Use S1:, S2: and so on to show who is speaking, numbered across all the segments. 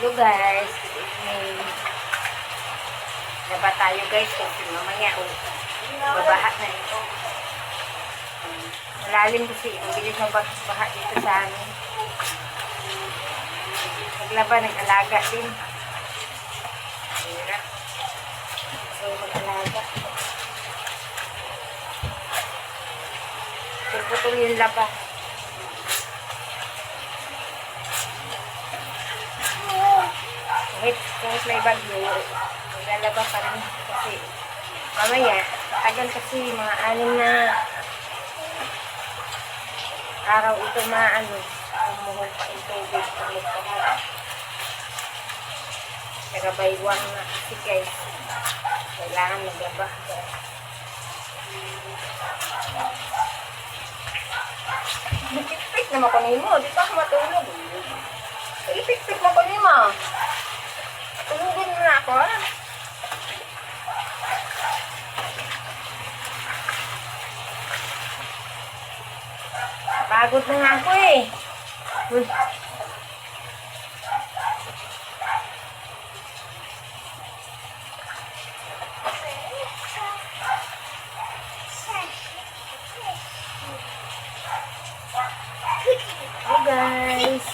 S1: Hello guys, good evening. Laba tayo guys kasi mamaya babaha na ito. Malalim kasi, ang bilis na baha dito sa amin. Naglaba, nag-alaga din. Hirap. So, mag-alaga. Puputol yung laba. Kahit may bagyo, maglalaba pa rin kasi mamaya, tagal kasi mga 6 na araw ito umuhog pa yung tubig pag magpahat. Kaya baywang na kasi guys, kailangan maglaba. Ipik-pik naman ko nimo, di pa ako matulog. Ipik-pik na ko nimo. Tulugin mo na ako, ha? Pagod na nga ako, eh. Uy. Hey, guys.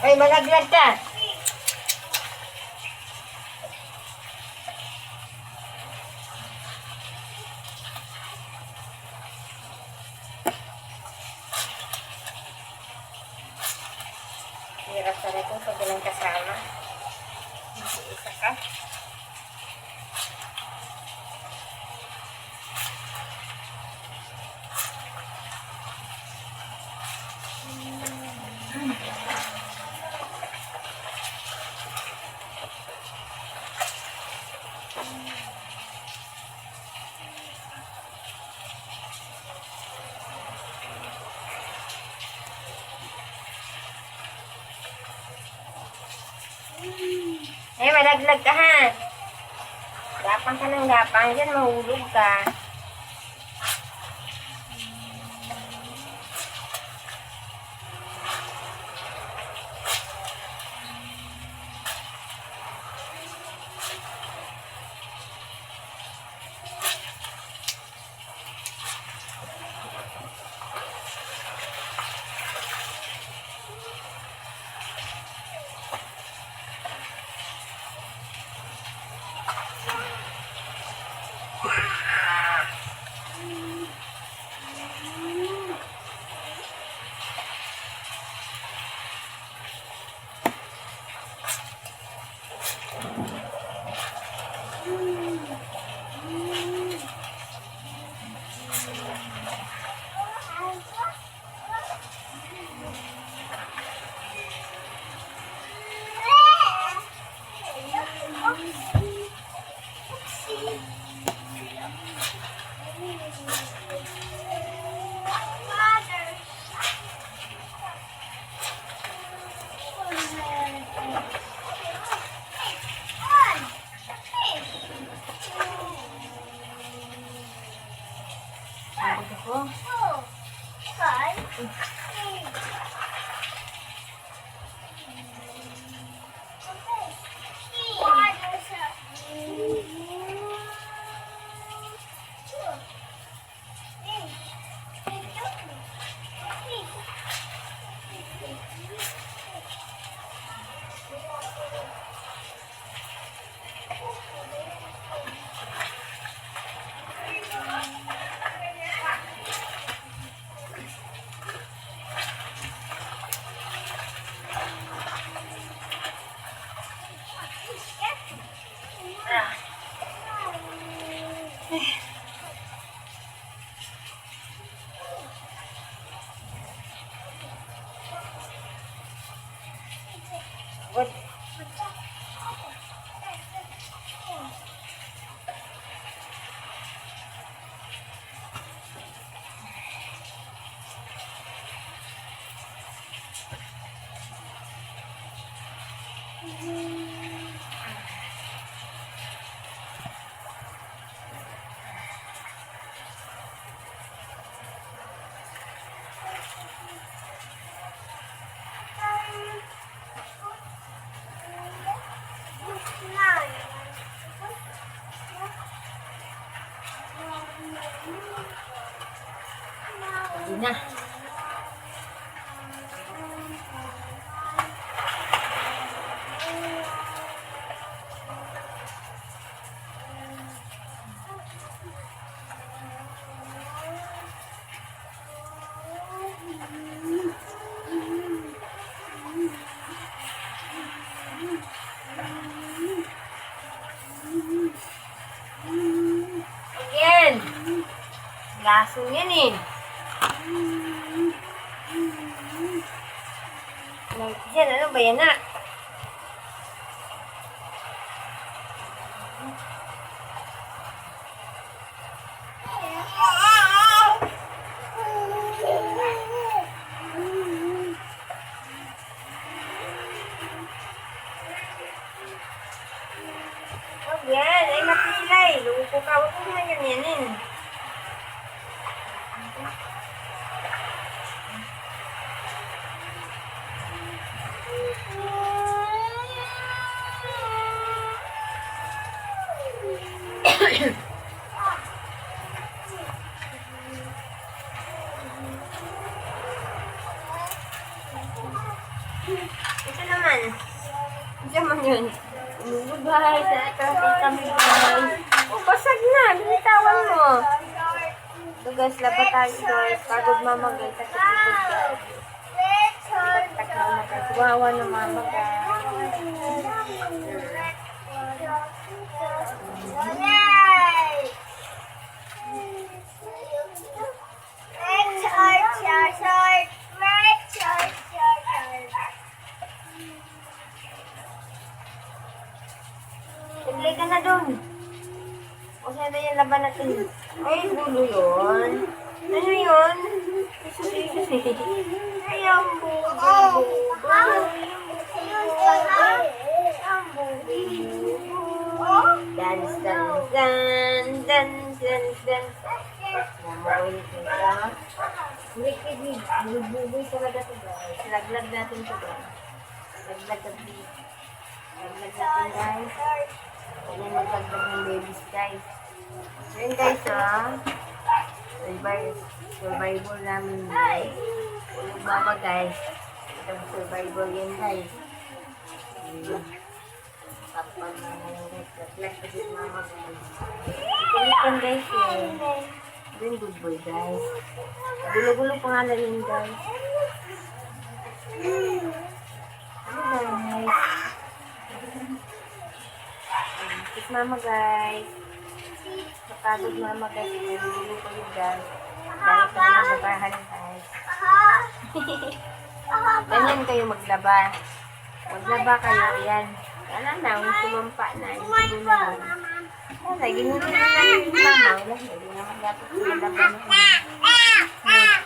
S1: Ay, malaglag ka. Hirap sa rin pag walang kasama. Isa ka. Eh, malaglag ka ha. Gapang ka ng gapang. Diyan, mahulog ka. na. Again. Laso yan eh. Yan, ano ba yan na? Yan, ay mapilay. Luko ka. Huwag mo naman ganyanin. Ito naman. Ito naman yun. Goodbye. Traffic kami guys. Oh, basag na. Binitawan mo. So guys, labat tayo guys. Pagod mama guys. Takot-takot guys. Takot mama guys. Wawa na mama guys. Play ka na dun. O saan na yung laban natin? Ay, gulo yun. Ano yun? Ay, ang bubo. Dance, dance, dance, dance, dance, dance. Namawin ko sa wicked. Buboy talaga ito guys. Laglag natin ito guys. Laglag natin. Laglag natin guys. Ayan, magpagdag ng babies, guys. So, yun, guys, survival namin, guys. Ulog mama, guys. Itong survival yan, guys. Tapos, guys, nag-flash kasi mama, guys. Ikulitan, guys, eh. Ito yung good boy, guys. Gulo-gulo pangalan yun, guys. Ano, guys? Kiss mama guys. Kapagod mama guys. Nalululo ko yun guys. Dahil pa yung mabahan guys. Ganyan kayo maglaba. Maglaba kayo. Yan. Yan na. Sumampa na. Yung na. Wala. Ginulo na lang yung mama. Wala. Hindi naman dapat maglaba na.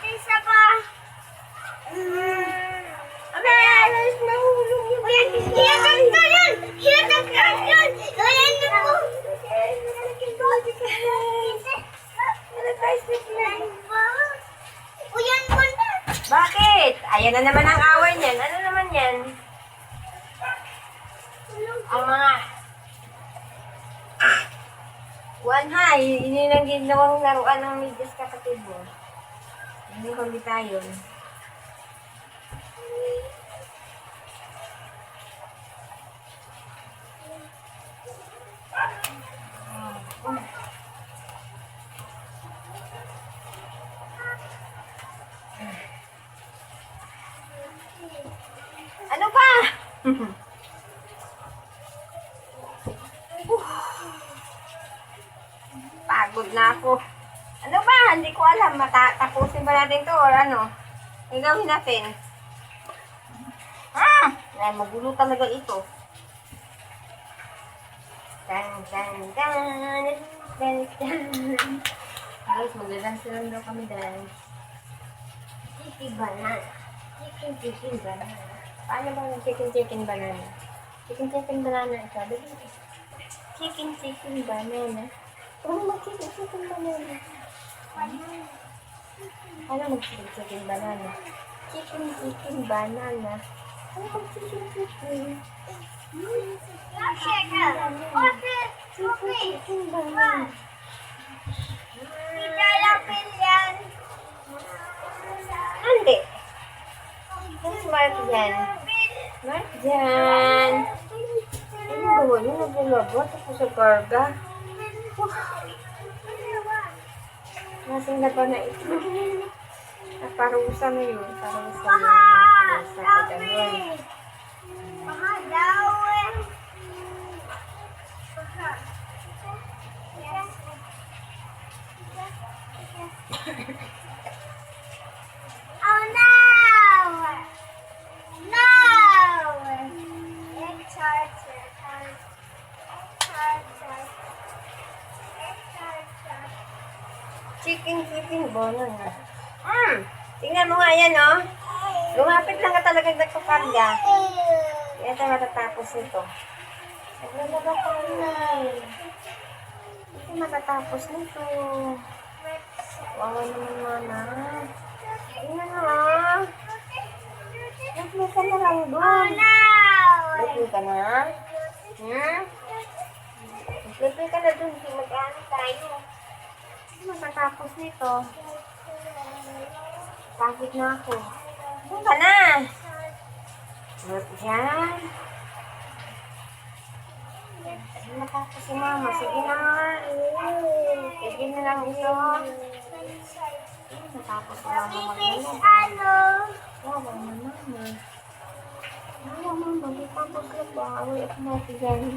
S1: Isa pa. Okay. Alas nahulog yung baby. Hiyatag ka yun. Hiyatag ka yun. Ganyan na po. Bakit? Ayan na naman ang away niyan. Ano naman yan? Ang mga... Juan ha, yun ang ginawang laruan ng midyas kapatid mo. Hindi ko tayo. Ano pa? Pagod na ako. Ano ba? Hindi ko alam. Tapusin ba natin to or ano? Gagawin natin. Ay, magulo talaga ito. Dan, dan, dan, dan, dan. Guys, magdadance lang daw kami dance. Chicken banana. Chicken banana. Paano ba yung chicken banana? Chicken banana ito. Chicken banana. Oh, mag-chicken banana. Ano mag-chicken banana? Chicken banana. Ano mag-chicken? Chicken banana. Mark dyan. Mark dyan. Ano gawa niya? Naglulabot ako sa karga. Nasing na pa na ito. Parusa na yun. Parusa na yun. Parusa pa ganun.
S2: Oh no! No! It's hard.
S1: Chicken bono na. Tingnan mo nga yan, no? Lumapit lang ka talaga nagpakarga. Yan tayo matatapos nito. Naglalaba pa rin. Hindi matatapos nito. Wawa naman mana. Tingnan mo, ha? Nag-play ka na lang doon. Nag-play ka na? Nag-play ka na doon. Mag-ano tayo. Hindi matatapos nito. Pagod na ako. Doon ka na. Yan. Hindi matapos si mama. Sige na nga. Sige na lang ito. Matapos si mama mag-ano. Wawa na mama. Wawa mama. Di pa magtrabaho. Ako natin yan.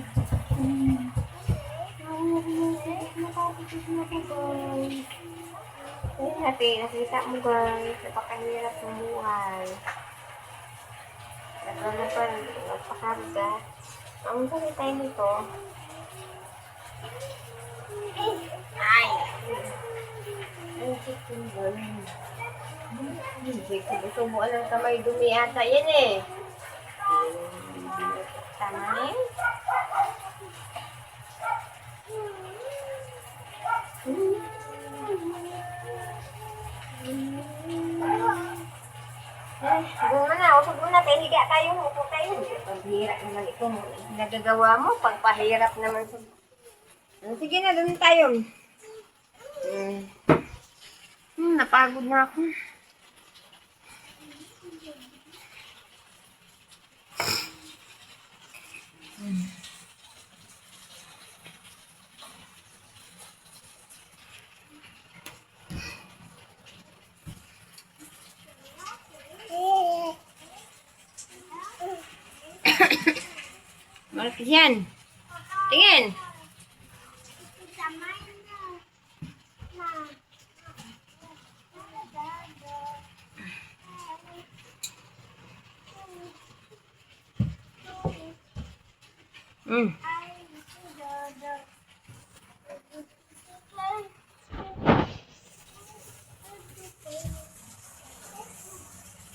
S1: Matapos na ako guys. Ayun natin. Nakita mo guys. Napakahirap ng buhay. Nagpakarga. Ang sabi tayo nito. Ay! Ang chicken ball. Subuan ng kamay dumi ata. Yan eh. Tama eh. Ay, bunga na. Usog mo na. Higa tayo. Upo tayo. Paghirap naman ito. Nagagawa mo. Pagpahirap naman. Sige na. Doon tayo. Napagod na ako. Malapit yan. Tingin.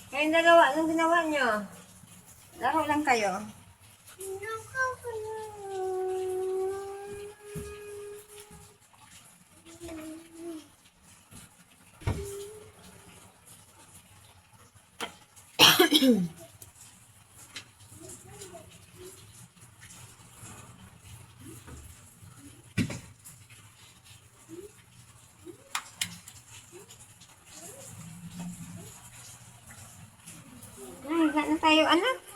S1: Kayong dalawa, anong ginawa nyo? Laro lang kayo. Ay, higa na tayo, anak.